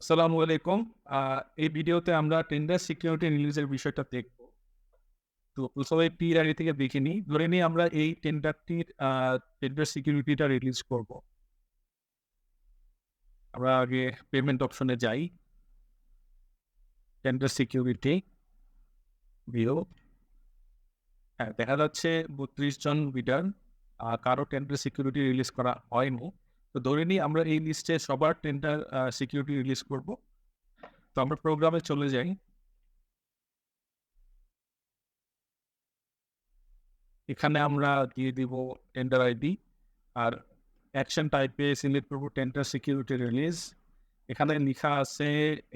আসসালামু আলাইকুম। এই ভিডিওতে আমরা টেন্ডার সিকিউরিটি রিলিজের বিষয়টা দেখব। তো প্রথমে PRI থেকে দেখে নিই। ধরে নিই আমরা এই টেন্ডারটির টেন্ডার সিকিউরিটিটা রিলিজ করব। আমরা আগে পেমেন্ট অপশনে যাই। Tender security, view. হ্যাঁ, দেখা যাচ্ছে ৩২ জন বিডার, কারো টেন্ডার সিকিউরিটি রিলিজ করা হয়নি। তো ধরে নিই আমরা এই লিস্টে সবার টেন্ডার সিকিউরিটি রিলিজ করব। তো আমরা প্রোগ্রামে চলে যাই। এখানে আমরা দিয়ে দিব টেন্ডার আইডি আর অ্যাকশন টাইপে সিলেক্ট করব টেন্ডার সিকিউরিটি রিলিজ। এখানে লিখা আছে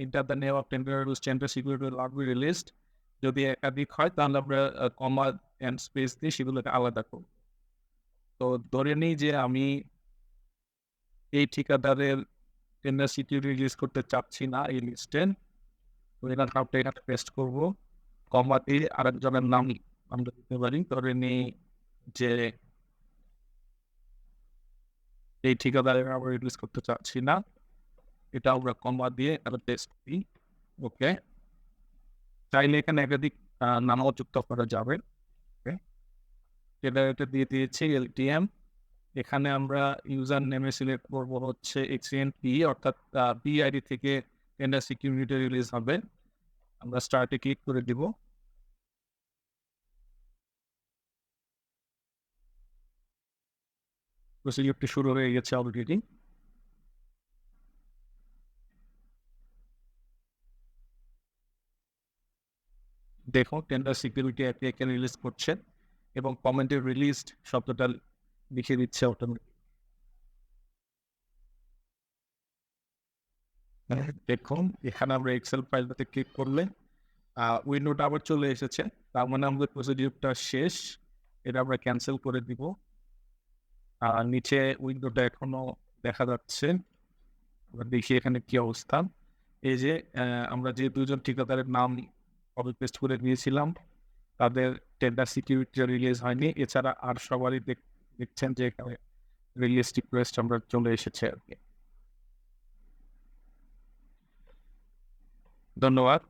enter the name of tender rules tender security will not be released. যদি একাধিক হয় তাহলে আমরা কমা এন্ড স্পেস দিয়ে সেগুলোকে আলাদা করব। তো ধরে নিই যে আমি এই ঠিকাদারের টেন্ডার সিকিউরিটি রিলিজ করতে চাচ্ছি না এই লিস্টে। তো এটার নামটা এখানে পেস্ট করব। কমা দিয়ে আরেকজনের নাম আমরা দিতে পারি। ধরে নিই যে এই ঠিকাদারের আমরা রিলিজ করতে চাচ্ছি না। এটা আমরা কমা দিয়ে একটা পেস্ট দিই। ওকে। চাইলে এখানে একাধিক নামও যুক্ত করা যাবে। ওকে। এটা দিয়ে দিয়েছি LTM। এখানে আমরা ইউজার নেমে সিলেক্ট করব হচ্ছে XNP, অর্থাৎ PID থেকে টেন্ডার সিকিউরিটি রিলিজ হবে। আমরা স্টার্টে ক্লিক করে দিব। প্রসিডিউরটি শুরু হয়ে গেছে অলরেডি। দেখো টেন্ডার সিকিউরিটি একে একে রিলিজ করছে এবং কমেন্টে রিলিজড শব্দটা লিখে দিচ্ছে অটোমেটিক। দেখুন এখানে আমরা এক্সেল ফাইলটাতে ক্লিক করলে উইন্ডোটা আবার চলে এসেছে। তার মানে আমাদের প্রসিডিউরটা শেষ। এটা আমরা ক্যান্সেল করে দিব। নিচে উইন্ডোটা এখনো দেখা যাচ্ছে। আমরা দেখি এখানে কি অবস্থা। এই যে আমরা যে দুজন ঠিকাদারের নাম কপি পেস্ট করে দিয়েছিলাম তাদের টেন্ডার সিকিউরিটি রিলিজ হয়নি। এছাড়া আর সবারই দেখছেন যে এখানে রিলিজ রিকোয়েস্ট আমরা চলে এসেছে আর কি। ধন্যবাদ।